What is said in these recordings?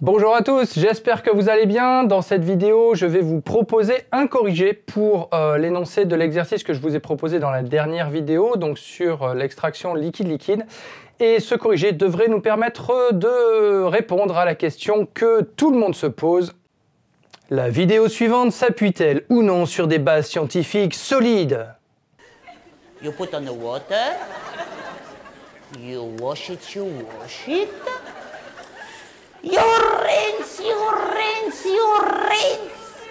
Bonjour à tous, j'espère que vous allez bien. Dans cette vidéo, je vais vous proposer un corrigé pour l'énoncé de l'exercice que je vous ai proposé dans la dernière vidéo, donc sur l'extraction liquide-liquide. Et ce corrigé devrait nous permettre de répondre à la question que tout le monde se pose. La vidéo suivante s'appuie-t-elle ou non sur des bases scientifiques solides? You put on the water, you wash it, you rinse, you rinse.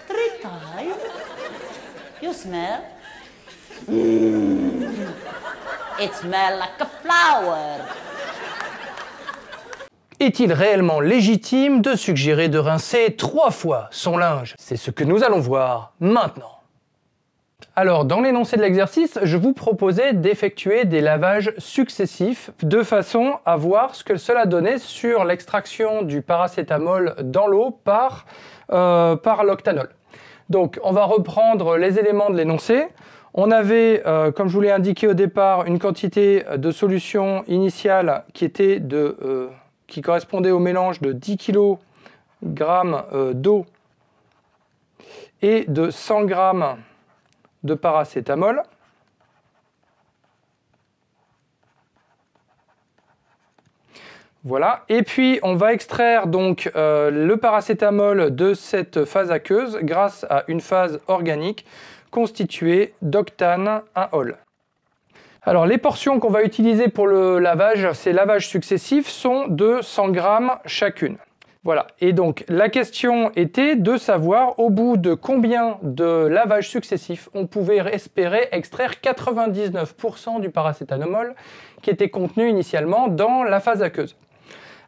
3 times. You smell? It smells like a flower. Est-il réellement légitime de suggérer de rincer 3 fois son linge? C'est ce que nous allons voir maintenant. Alors, dans l'énoncé de l'exercice, je vous proposais d'effectuer des lavages successifs de façon à voir ce que cela donnait sur l'extraction du paracétamol dans l'eau par l'octanol. Donc, on va reprendre les éléments de l'énoncé. On avait, comme je vous l'ai indiqué au départ, une quantité de solution initiale qui correspondait au mélange de 10 kg d'eau et de 100 g de paracétamol. Voilà. Et puis on va extraire donc le paracétamol de cette phase aqueuse grâce à une phase organique constituée d'octane 1-ol. Alors les portions qu'on va utiliser pour le lavage, ces lavages successifs, sont de 100 g chacune. Voilà, et donc la question était de savoir au bout de combien de lavages successifs on pouvait espérer extraire 99% du paracétamol qui était contenu initialement dans la phase aqueuse.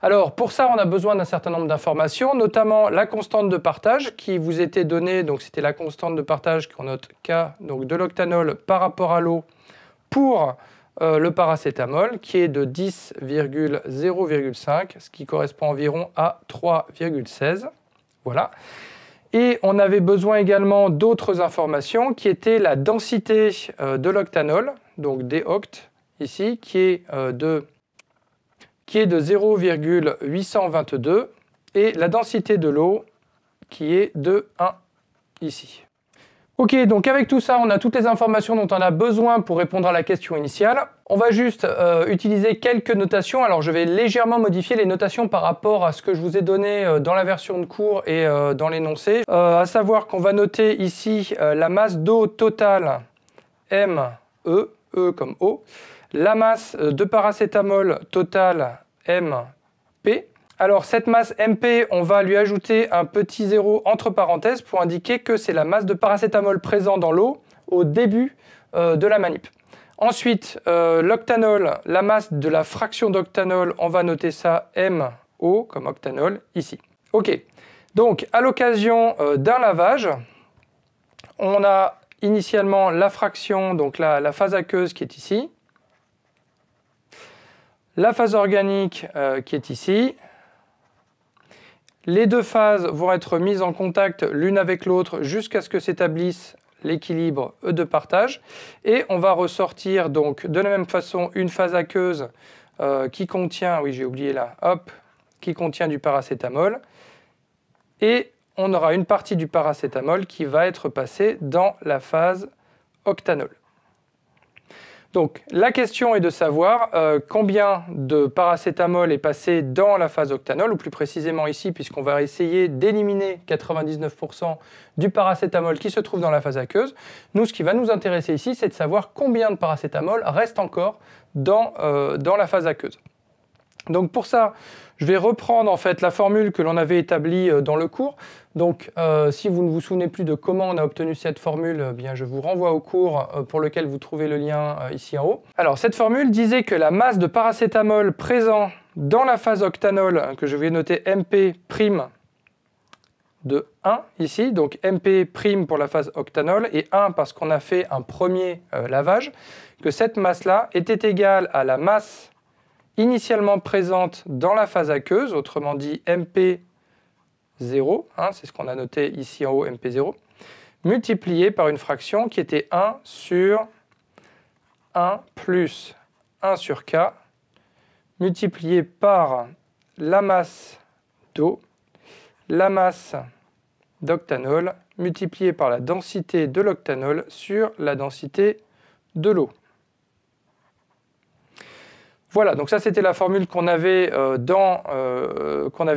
Alors pour ça, on a besoin d'un certain nombre d'informations, notamment la constante de partage qui vous était donnée, donc c'était la constante de partage qu'on note K, donc de l'octanol par rapport à l'eau pour le paracétamol qui est de 10,0,5, ce qui correspond environ à 3,16. Voilà. Et on avait besoin également d'autres informations qui étaient la densité de l'octanol, donc déoct ici, qui est de 0,822 et la densité de l'eau qui est de 1 ici. Ok, donc avec tout ça, on a toutes les informations dont on a besoin pour répondre à la question initiale. On va juste utiliser quelques notations. Alors je vais légèrement modifier les notations par rapport à ce que je vous ai donné dans la version de cours et dans l'énoncé. À savoir qu'on va noter ici la masse d'eau totale ME, E comme eau, la masse de paracétamol totale MP. Alors cette masse MP, on va lui ajouter un petit 0 entre parenthèses pour indiquer que c'est la masse de paracétamol présent dans l'eau au début de la manip. Ensuite, l'octanol, la masse de la fraction d'octanol, on va noter ça MO comme octanol ici. Ok, donc à l'occasion d'un lavage, on a initialement la fraction, donc la phase aqueuse qui est ici, la phase organique qui est ici. Les deux phases vont être mises en contact l'une avec l'autre jusqu'à ce que s'établisse l'équilibre E de partage. Et on va ressortir donc de la même façon une phase aqueuse qui contient, oui j'ai oublié là, hop, qui contient du paracétamol. Et on aura une partie du paracétamol qui va être passée dans la phase octanol. Donc la question est de savoir combien de paracétamol est passé dans la phase octanol, ou plus précisément ici, puisqu'on va essayer d'éliminer 99% du paracétamol qui se trouve dans la phase aqueuse. Nous, ce qui va nous intéresser ici, c'est de savoir combien de paracétamol reste encore dans la phase aqueuse. Donc pour ça, je vais reprendre en fait la formule que l'on avait établie dans le cours. Donc si vous ne vous souvenez plus de comment on a obtenu cette formule, bien, je vous renvoie au cours pour lequel vous trouvez le lien ici en haut. Alors cette formule disait que la masse de paracétamol présent dans la phase octanol, que je vais noter MP' de 1 ici, donc MP' pour la phase octanol et 1 parce qu'on a fait un premier lavage, que cette masse-là était égale à la masse initialement présente dans la phase aqueuse, autrement dit MP0, c'est ce qu'on a noté ici en haut, MP0, multiplié par une fraction qui était 1 sur 1 plus 1 sur K, multiplié par la masse d'eau, la masse d'octanol multipliée par la densité de l'octanol sur la densité de l'eau. Voilà, donc ça c'était la formule qu'on avait,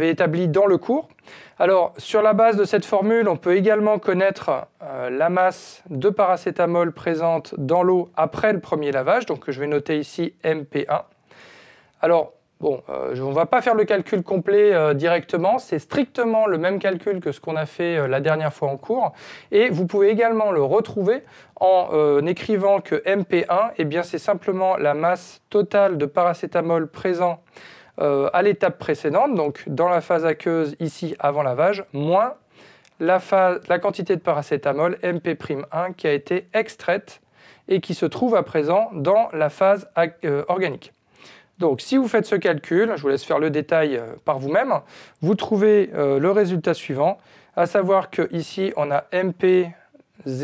établie dans le cours. Alors, sur la base de cette formule, on peut également connaître la masse de paracétamol présente dans l'eau après le premier lavage, donc je vais noter ici MP1. Alors, bon, on ne va pas faire le calcul complet directement, c'est strictement le même calcul que ce qu'on a fait la dernière fois en cours, et vous pouvez également le retrouver en écrivant que MP1, eh bien, c'est simplement la masse totale de paracétamol présent à l'étape précédente, donc dans la phase aqueuse ici avant lavage, moins la quantité de paracétamol MP'1 qui a été extraite et qui se trouve à présent dans la phase organique. Donc si vous faites ce calcul, je vous laisse faire le détail par vous-même, vous trouvez le résultat suivant, à savoir qu'ici on a MP0,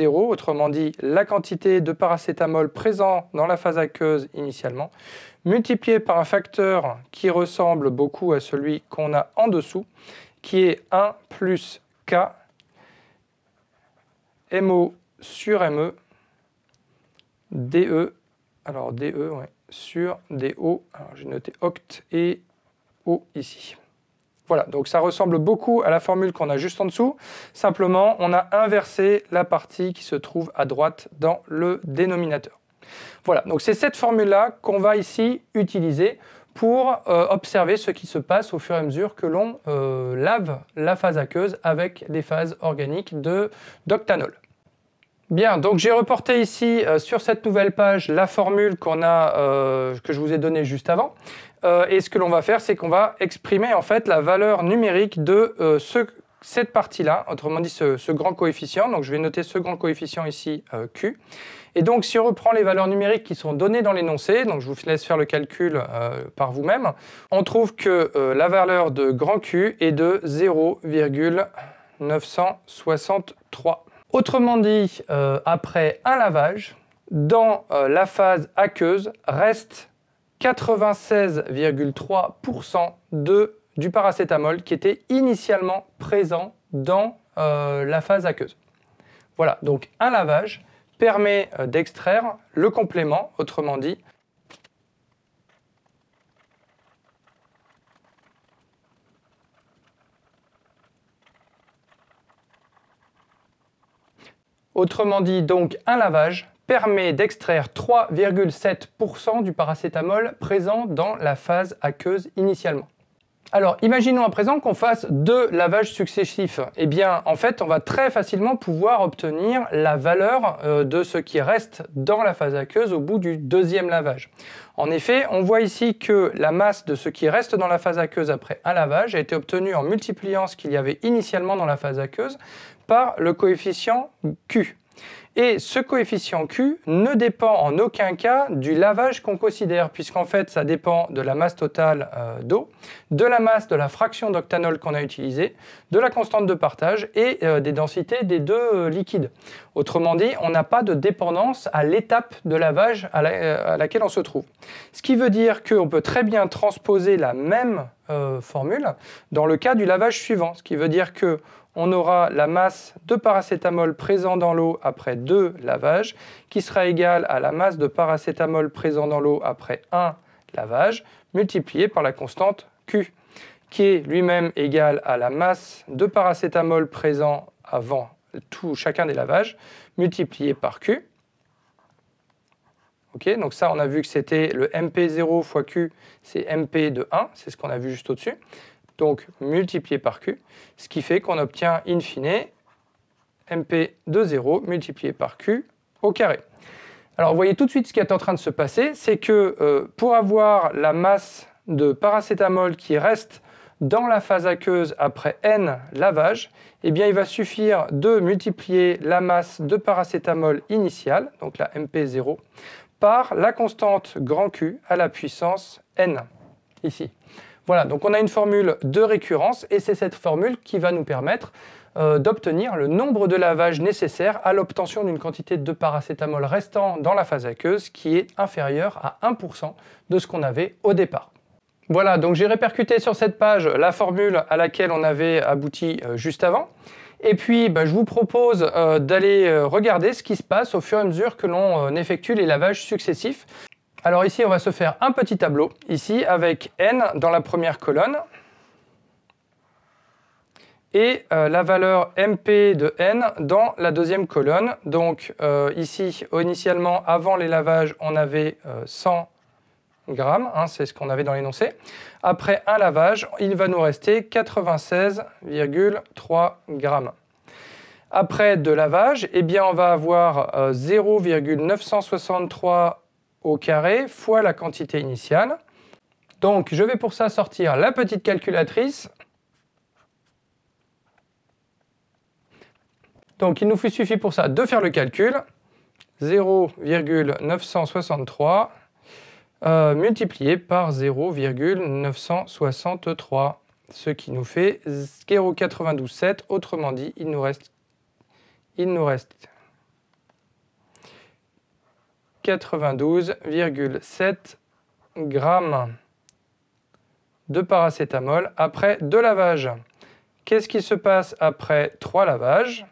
autrement dit la quantité de paracétamol présent dans la phase aqueuse initialement, multiplié par un facteur qui ressemble beaucoup à celui qu'on a en dessous, qui est 1 plus K MO sur ME DE, alors DE, ouais, sur DO, alors j'ai noté oct et O ici. Voilà, donc ça ressemble beaucoup à la formule qu'on a juste en dessous, simplement on a inversé la partie qui se trouve à droite dans le dénominateur. Voilà, donc c'est cette formule-là qu'on va ici utiliser pour observer ce qui se passe au fur et à mesure que l'on lave la phase aqueuse avec des phases organiques d'octanol. Bien, donc j'ai reporté ici sur cette nouvelle page la formule que je vous ai donnée juste avant. Et ce que l'on va faire, c'est qu'on va exprimer en fait la valeur numérique de cette partie-là, autrement dit ce grand coefficient. Donc je vais noter ce grand coefficient ici, Q. Et donc si on reprend les valeurs numériques qui sont données dans l'énoncé, donc je vous laisse faire le calcul par vous-même, on trouve que la valeur de grand Q est de 0,963. Autrement dit, après un lavage, dans la phase aqueuse, reste 96,3% du paracétamol qui était initialement présent dans la phase aqueuse. Voilà, donc un lavage permet d'extraire le complément, autrement dit, donc, un lavage permet d'extraire 3,7% du paracétamol présent dans la phase aqueuse initialement. Alors, imaginons à présent qu'on fasse 2 lavages successifs. Eh bien, en fait, on va très facilement pouvoir obtenir la valeur de ce qui reste dans la phase aqueuse au bout du 2e lavage. En effet, on voit ici que la masse de ce qui reste dans la phase aqueuse après un lavage a été obtenue en multipliant ce qu'il y avait initialement dans la phase aqueuse par le coefficient Q. Et ce coefficient Q ne dépend en aucun cas du lavage qu'on considère, puisqu'en fait ça dépend de la masse totale d'eau, de la masse de la fraction d'octanol qu'on a utilisée, de la constante de partage et des densités des deux liquides. Autrement dit, on n'a pas de dépendance à l'étape de lavage à laquelle on se trouve. Ce qui veut dire qu'on peut très bien transposer la même formule dans le cas du lavage suivant, ce qui veut dire que on aura la masse de paracétamol présent dans l'eau après 2 lavages, qui sera égale à la masse de paracétamol présent dans l'eau après 1 lavage, multiplié par la constante Q, qui est lui-même égal à la masse de paracétamol présent avant chacun des lavages, multiplié par Q. Okay, donc ça, on a vu que c'était le MP0 fois Q, c'est MP de 1, c'est ce qu'on a vu juste au-dessus. Donc multiplié par Q, ce qui fait qu'on obtient in fine MP de 0 multiplié par Q au carré. Alors vous voyez tout de suite ce qui est en train de se passer, c'est que pour avoir la masse de paracétamol qui reste dans la phase aqueuse après n lavages, eh bien il va suffire de multiplier la masse de paracétamol initiale, donc la MP0, par la constante grand Q à la puissance n, ici. Voilà, donc on a une formule de récurrence et c'est cette formule qui va nous permettre d'obtenir le nombre de lavages nécessaires à l'obtention d'une quantité de paracétamol restant dans la phase aqueuse qui est inférieure à 1% de ce qu'on avait au départ. Voilà, donc j'ai répercuté sur cette page la formule à laquelle on avait abouti juste avant. Et puis, je vous propose d'aller regarder ce qui se passe au fur et à mesure que l'on effectue les lavages successifs. Alors ici, on va se faire un petit tableau, ici, avec n dans la première colonne, et la valeur MP de n dans la deuxième colonne. Donc ici, initialement, avant les lavages, on avait 100 grammes, hein, c'est ce qu'on avait dans l'énoncé. Après un lavage, il va nous rester 96,3 grammes. Après deux lavages, eh bien, on va avoir 0,963 au carré fois la quantité initiale. Donc, je vais pour ça sortir la petite calculatrice. Donc, il nous suffit pour ça de faire le calcul. 0,963 multiplié par 0,963, ce qui nous fait 0,927. Autrement dit, il nous reste 92,7 grammes de paracétamol après 2 lavages. Qu'est-ce qui se passe après 3 lavages?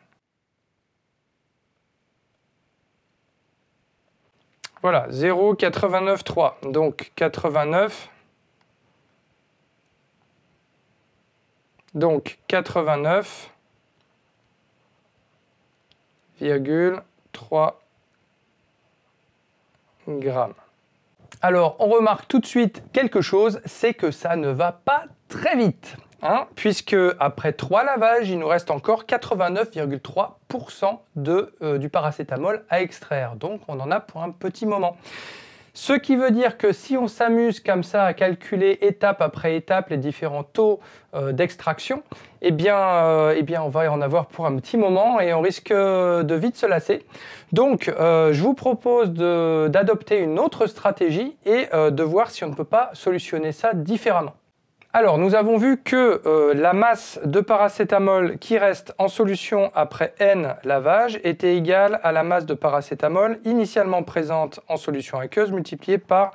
Voilà, 0,893. Donc 89. Donc 89,3 grammes. Alors, on remarque tout de suite quelque chose, c'est que ça ne va pas très vite. Puisque après 3 lavages, il nous reste encore 89,3% du paracétamol à extraire. Donc on en a pour un petit moment. Ce qui veut dire que si on s'amuse comme ça à calculer étape après étape les différents taux d'extraction, eh bien on va en avoir pour un petit moment et on risque de vite se lasser. Donc je vous propose d'adopter une autre stratégie et de voir si on ne peut pas solutionner ça différemment. Alors, nous avons vu que la masse de paracétamol qui reste en solution après n lavages était égale à la masse de paracétamol initialement présente en solution aqueuse multipliée par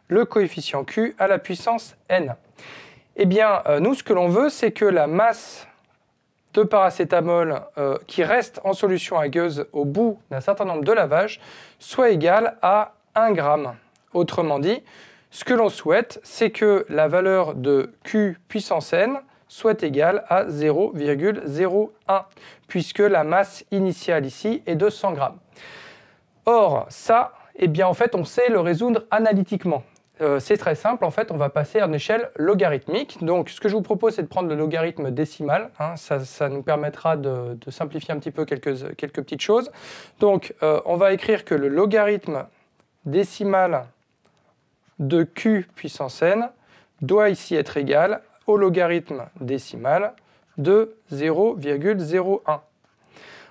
le coefficient Q à la puissance n. Eh bien, nous, ce que l'on veut, c'est que la masse de paracétamol qui reste en solution aqueuse au bout d'un certain nombre de lavages soit égale à 1 gramme. Autrement dit, ce que l'on souhaite, c'est que la valeur de Q puissance n soit égale à 0,01, puisque la masse initiale ici est de 100 grammes. Or, ça, eh bien, en fait, on sait le résoudre analytiquement. C'est très simple, en fait, on va passer à une échelle logarithmique. Donc, ce que je vous propose, c'est de prendre le logarithme décimal. Ça nous permettra de simplifier un petit peu quelques petites choses. Donc, on va écrire que le logarithme décimal de Q puissance n doit ici être égal au logarithme décimal de 0,01.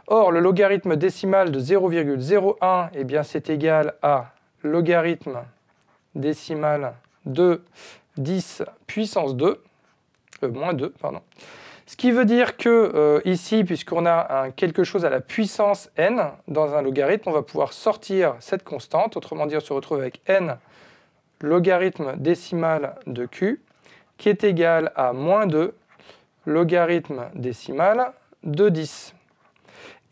Or, le logarithme décimal de 0,01, eh bien, c'est égal à logarithme décimal de 10 puissance 2, moins 2, pardon. Ce qui veut dire que ici, puisqu'on a quelque chose à la puissance n dans un logarithme, on va pouvoir sortir cette constante, autrement dit, on se retrouve avec n logarithme décimal de Q, qui est égal à moins 2 logarithme décimal de 10.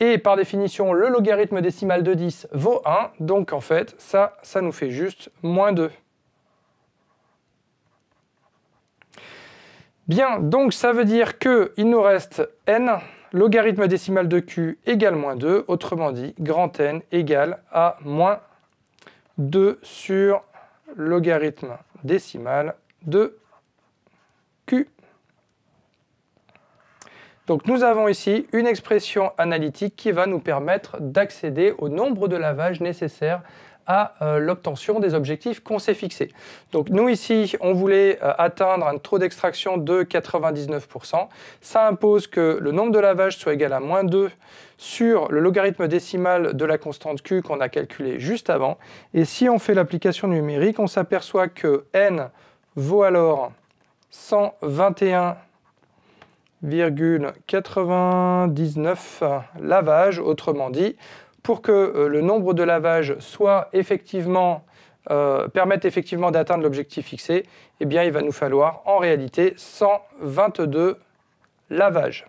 Et par définition, le logarithme décimal de 10 vaut 1, donc en fait, ça nous fait juste moins 2. Bien, donc ça veut dire qu'il nous reste n, logarithme décimal de Q égale moins 2, autrement dit, grand N égale à moins 2 sur logarithme décimal de Q. Donc nous avons ici une expression analytique qui va nous permettre d'accéder au nombre de lavages nécessaires à l'obtention des objectifs qu'on s'est fixés. Donc nous ici, on voulait atteindre un taux d'extraction de 99%. Ça impose que le nombre de lavages soit égal à moins 2 sur le logarithme décimal de la constante Q qu'on a calculé juste avant. Et si on fait l'application numérique, on s'aperçoit que n vaut alors 121,99 lavages, autrement dit, pour que le nombre de lavages soit effectivement permettent effectivement d'atteindre l'objectif fixé, eh bien il va nous falloir en réalité 122 lavages.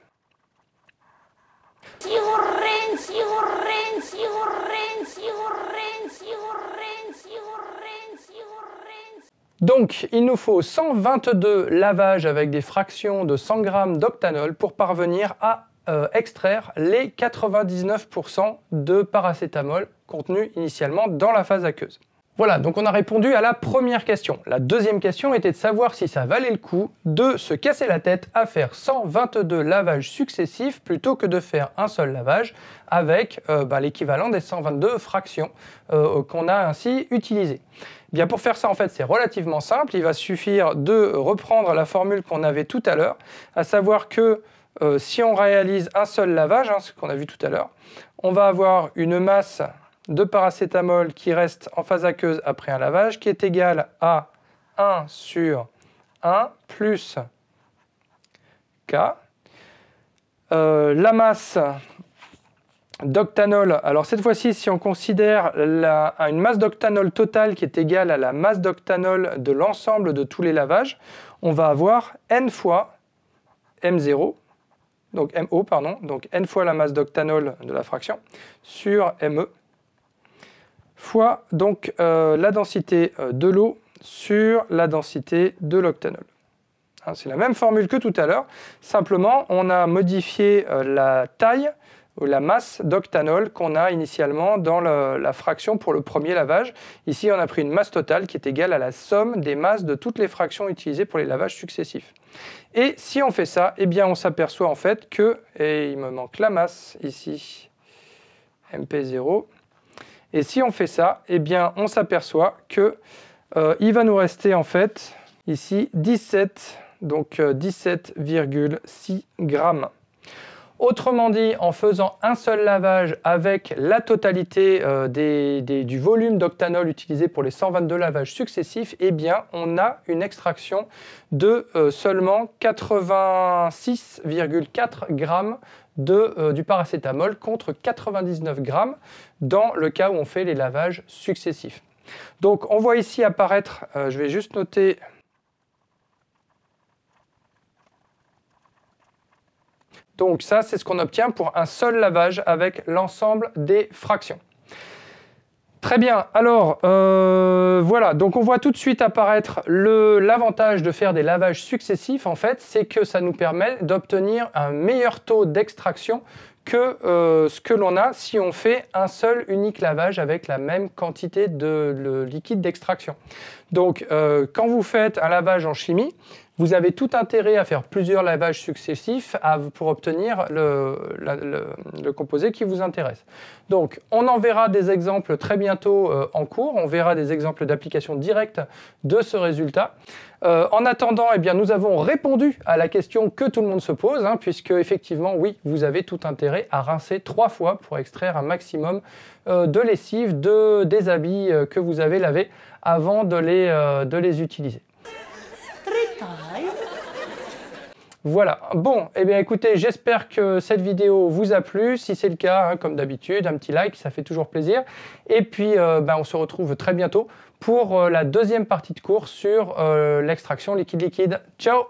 Donc, il nous faut 122 lavages avec des fractions de 100 g d'octanol pour parvenir à extraire les 99% de paracétamol contenus initialement dans la phase aqueuse. Voilà, donc on a répondu à la première question. La deuxième question était de savoir si ça valait le coup de se casser la tête à faire 122 lavages successifs plutôt que de faire un seul lavage avec l'équivalent des 122 fractions qu'on a ainsi utilisées. Bien, pour faire ça, en fait, c'est relativement simple. Il va suffire de reprendre la formule qu'on avait tout à l'heure, à savoir que si on réalise un seul lavage, ce qu'on a vu tout à l'heure, on va avoir une masse de paracétamol qui reste en phase aqueuse après un lavage, qui est égale à 1 sur 1 plus K. La masse d'octanol, alors cette fois-ci, si on considère une masse d'octanol totale qui est égale à la masse d'octanol de l'ensemble de tous les lavages, on va avoir N fois M0, donc MO, pardon, donc N fois la masse d'octanol de la fraction, sur ME, fois donc la densité de l'eau sur la densité de l'octanol. C'est la même formule que tout à l'heure, simplement on a modifié la taille ou la masse d'octanol qu'on a initialement dans la fraction pour le premier lavage. Ici on a pris une masse totale qui est égale à la somme des masses de toutes les fractions utilisées pour les lavages successifs. Et si on fait ça, eh bien on s'aperçoit en fait que, et il me manque la masse ici, MP0, et si on fait ça, eh bien on s'aperçoit que il va nous rester en fait ici 17, donc 17,6 grammes. Autrement dit, en faisant un seul lavage avec la totalité du volume d'octanol utilisé pour les 122 lavages successifs, eh bien, on a une extraction de seulement 86,4 grammes du paracétamol contre 99 grammes dans le cas où on fait les lavages successifs. Donc, on voit ici apparaître, je vais juste noter... Donc ça, c'est ce qu'on obtient pour un seul lavage avec l'ensemble des fractions. Très bien, alors voilà, donc on voit tout de suite apparaître l'avantage de faire des lavages successifs, en fait, c'est que ça nous permet d'obtenir un meilleur taux d'extraction que ce que l'on a si on fait un seul unique lavage avec la même quantité de liquide d'extraction. Donc quand vous faites un lavage en chimie, vous avez tout intérêt à faire plusieurs lavages successifs pour obtenir le composé qui vous intéresse. Donc, on en verra des exemples très bientôt en cours. On verra des exemples d'application directe de ce résultat. En attendant, eh bien, nous avons répondu à la question que tout le monde se pose, puisque effectivement, oui, vous avez tout intérêt à rincer 3 fois pour extraire un maximum de lessive des habits que vous avez lavés avant de les utiliser. Voilà, bon, eh bien écoutez, j'espère que cette vidéo vous a plu. Si c'est le cas, comme d'habitude, un petit like, ça fait toujours plaisir. Et puis, on se retrouve très bientôt pour la deuxième partie de cours sur l'extraction liquide-liquide. Ciao!